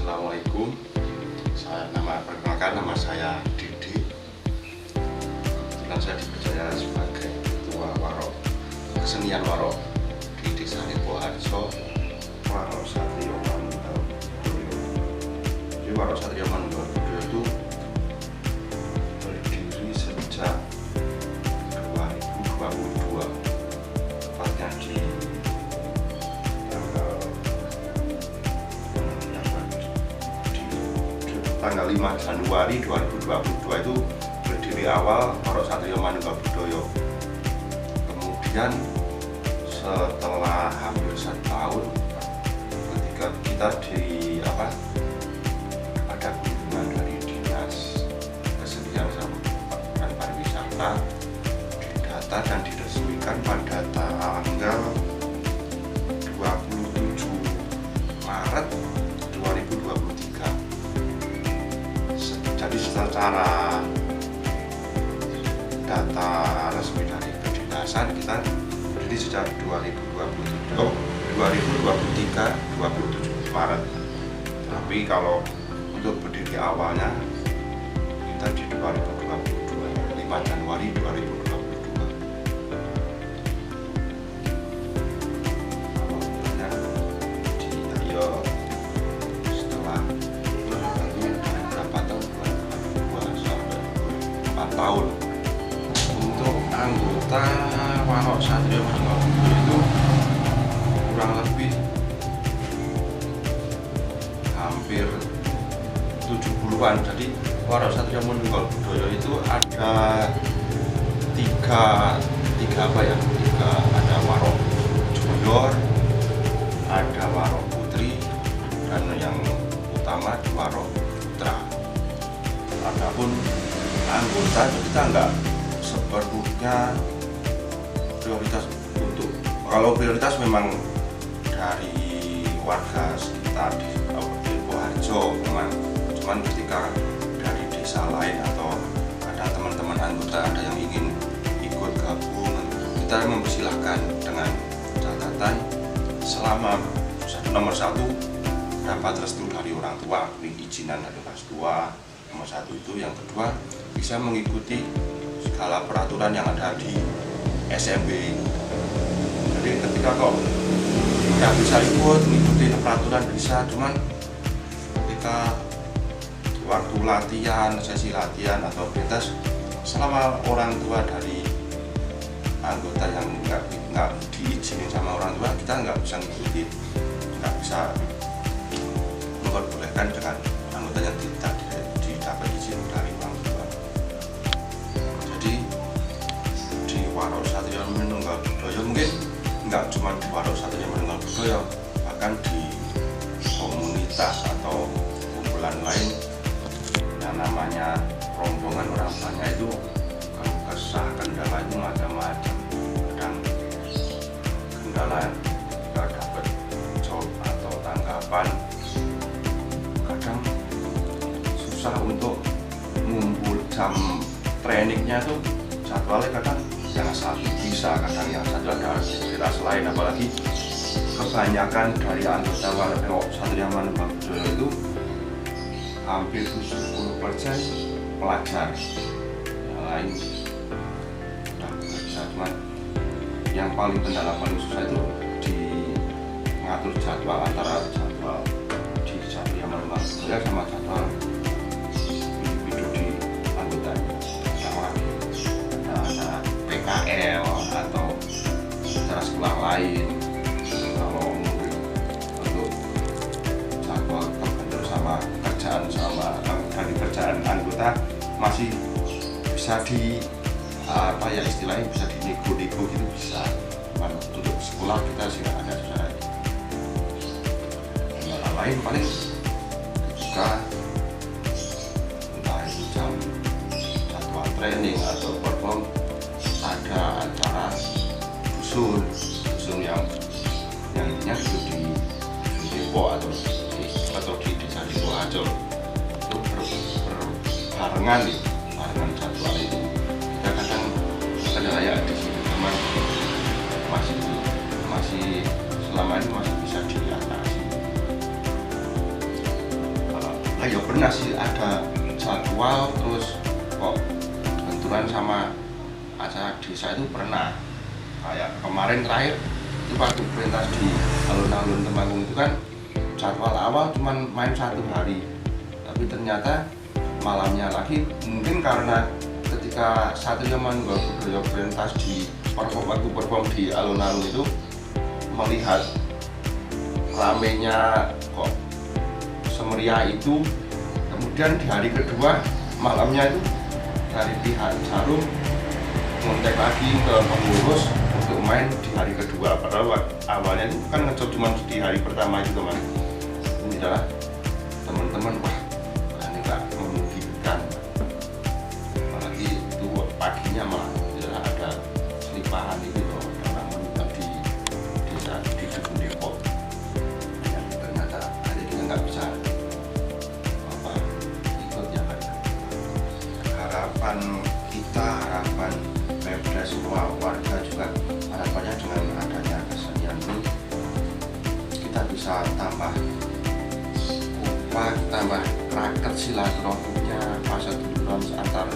Assalamualaikum. Perkenalkan, nama saya Didi. Kebetulan saya dipercaya sebagai ketua Warok Kesenian Warok di Desa Lipoharjo, Warok Satrio Manunggal-Budoyo. Jadi Warok Satrio Manunggal-Budoyo itu berdiri sejak 2022, tepatnya di tanggal 5 Januari 2022 itu berdiri awal Warok Satrio Manunggal-Budoyo. Kemudian setelah hampir 1 tahun ketika kita ada kunjungan dari Dinas Kesenian dan Pariwisata, didata dan diresmikan pada tanggal 27 Maret 2023. Jadi secara data resmi dari kedinasan kita berdiri sejak 27 Maret. Tapi kalau untuk berdiri awalnya kita di 2022, 5 Januari 2022. Tahun untuk anggota Warok Satrio Manunggal-Budoyo itu kurang lebih hampir 70-an. Jadi Warok Satrio Manunggal-Budoyo itu ada tiga ada Warok Junior, ada Warok Putri, dan yang utama di Warok Putra. Adapun anggota kita nggak sepenuhnya prioritas untuk, kalau prioritas memang dari warga sekitar di Lipoharjo memang, cuman ketika dari desa lain atau ada teman-teman anggota ada yang ingin ikut gabung, kita mempersilahkan dengan catatan selama nomor 1 dapat restu dari orang tua, izinan dari orang tua. Nomor 1 itu, yang kedua bisa mengikuti segala peraturan yang ada di SMB. Jadi ketika kok nggak bisa ikut mengikuti peraturan bisa, cuman ketika waktu latihan, sesi latihan atau pentas, selama orang tua dari anggota yang nggak diizinin sama orang tua, kita nggak bisa mengikuti, nggak bisa memperbolehkan dengan anggota yang tidak dapat izin dari orang tua. Jadi di Warok Satrio Manunggal-Budoyo mungkin nggak cuma di Warok Satrio Manunggal-Budoyo, bahkan di komunitas atau kumpulan lain yang namanya rombongan orang banyak itu kesah kendala itu macam-macam. Kadang kendala nggak dapat job atau tanggapan, kadang susah untuk ngumpul jam trainingnya tuh, jadwalnya kadang yang satu bisa, kadang yang satu ada aktivitas lain. Apalagi kebanyakan dari anggota Warok Satrio Manunggal-Budoyo itu hampir 70% pelajar, yang lain udah bisa. Cuman yang paling kendala, paling susah itu di mengatur jadwal, antara jadwal di Satrio Manunggal-Budoyo sama jadwal PKL atau acara sekolah lain. Kalau mungkin untuk jadwal terbentur sama kerjaan, dari kerjaan anggota masih bisa di istilahnya bisa dinego-nego gitu, bisa. Untuk sekolah kita sih nggak ada susah. Yang lain paling juga entah itu jadwal training atau perform, ada acara dusun yang itu di Depok atau di Desa Lipoharjo itu barengan jadwal itu. Kita kadang kendala di sini, teman masih selama ini masih bisa diatasi. pernah sih ada jadwal terus kok benturan sama acara desa itu pernah. Kayak kemarin terakhir itu waktu pentas di alun-alun Temanggung itu kan jadwal awal cuma main 1 hari, tapi ternyata malamnya lagi mungkin karena ketika Satria Manunggal Budaya pentas di waktu perform di alun-alun itu melihat ramenya kok semeriah itu, kemudian di hari kedua malamnya itu dari pihak Jarum ngontek lagi ke pengurus untuk main di hari kedua, padahal awalnya itu kan ngecob cuma di hari pertama itu teman. Ini adalah teman-teman, wah ini nggak memungkinkan, apalagi itu paginya malah tidak ada selipahan itu loh, karena meninggal di desa di Dukun Depok. Ya, ternyata hari kita nggak bisa ikut ya kan. Harapan kita, harapan Pemda, semua warga juga harapannya dengan adanya kesenian ini kita bisa tambah kuat, tambah raket silaturahminya, persatuan antar